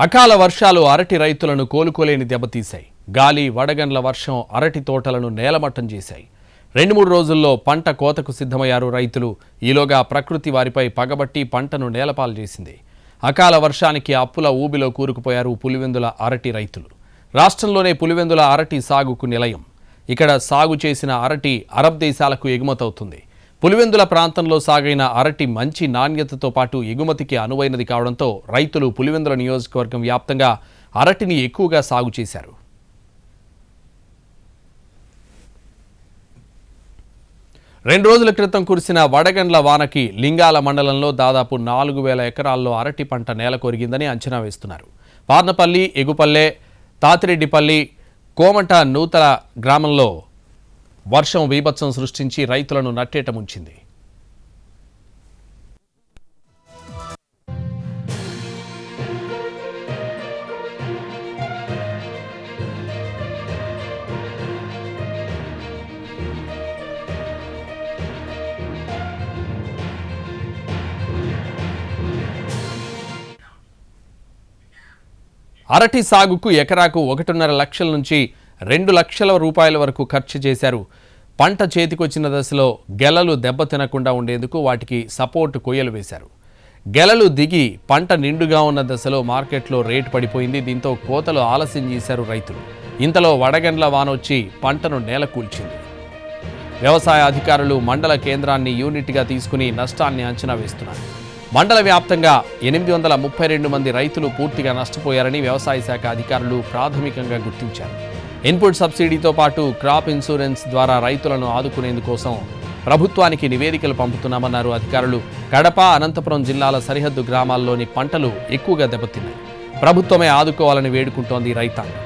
అకాల వర్షాలు అరటి రైతులను కోలుకోలేని దెబ్బతీశాయి. గాలి వడగండ్ల వర్షం అరటి తోటలను నేలమట్టం చేశాయి. 2-3 రోజుల్లో పంట కోతకు సిద్ధమయ్యారు రైతులు. ఈలోగా ప్రకృతి వారిపై పగబట్టి పంటను నేలపాలు చేసింది. అకాల వర్షానికి అప్పుల ఊబిలో కూరుకుపోయారు పులివెందుల అరటి రైతులు. రాష్ట్రంలోనే పులివెందుల అరటి సాగుకు నిలయం. ఇక్కడ సాగు చేసిన అరటి అరబ్ దేశాలకు ఎగుమతవుతుంది. పులివెందుల ప్రాంతంలో సాగైన అరటి మంచి నాణ్యతతో పాటు ఎగుమతికి అనువైనది కావడంతో రైతులు పులివెందుల నియోజకవర్గం వ్యాప్తంగా అరటిని ఎక్కువగా సాగు చేశారు. రెండు రోజుల క్రితం కురిసిన వడగండ్ల వానకి లింగాల మండలంలో దాదాపు 4,000 ఎకరాల్లో అరటి పంట నేలకొరిగిందని అంచనా వేస్తున్నారు. పార్నపల్లి, ఎగుపల్లె, తాతిరెడ్డిపల్లి, కోమట నూతల గ్రామంలో వర్షం బీభత్సం సృష్టించి రైతులను నట్టేట ముంచింది. అరటి సాగుకు ఎకరాకు 1.5 లక్షల నుంచి 2 లక్షల రూపాయల వరకు ఖర్చు చేశారు. పంట చేతికొచ్చిన దశలో గెలలు దెబ్బతినకుండా ఉండేందుకు వాటికి సపోర్ట్ కొయ్యలు వేశారు. గెలలు దిగి పంట నిండుగా ఉన్న దశలో మార్కెట్లో రేటు పడిపోయింది. దీంతో కోతలు ఆలస్యం చేశారు రైతులు. ఇంతలో వడగండ్ల వానొచ్చి పంటను నేలకూల్చింది. వ్యవసాయ అధికారులు మండల కేంద్రాన్ని యూనిట్గా తీసుకుని నష్టాన్ని అంచనా వేస్తున్నారు. మండల వ్యాప్తంగా 832 మంది రైతులు పూర్తిగా నష్టపోయారని వ్యవసాయ శాఖ అధికారులు ప్రాథమికంగా గుర్తించారు. ఇన్పుట్ సబ్సిడీతో పాటు క్రాప్ ఇన్సూరెన్స్ ద్వారా రైతులను ఆదుకునేందుకోసం ప్రభుత్వానికి నివేదికలు పంపుతున్నామన్నారు అధికారులు. కడప, అనంతపురం జిల్లాల సరిహద్దు గ్రామాల్లోని పంటలు ఎక్కువగా దెబ్బతిన్నాయి. ప్రభుత్వమే ఆదుకోవాలని వేడుకుంటోంది రైతాంగం.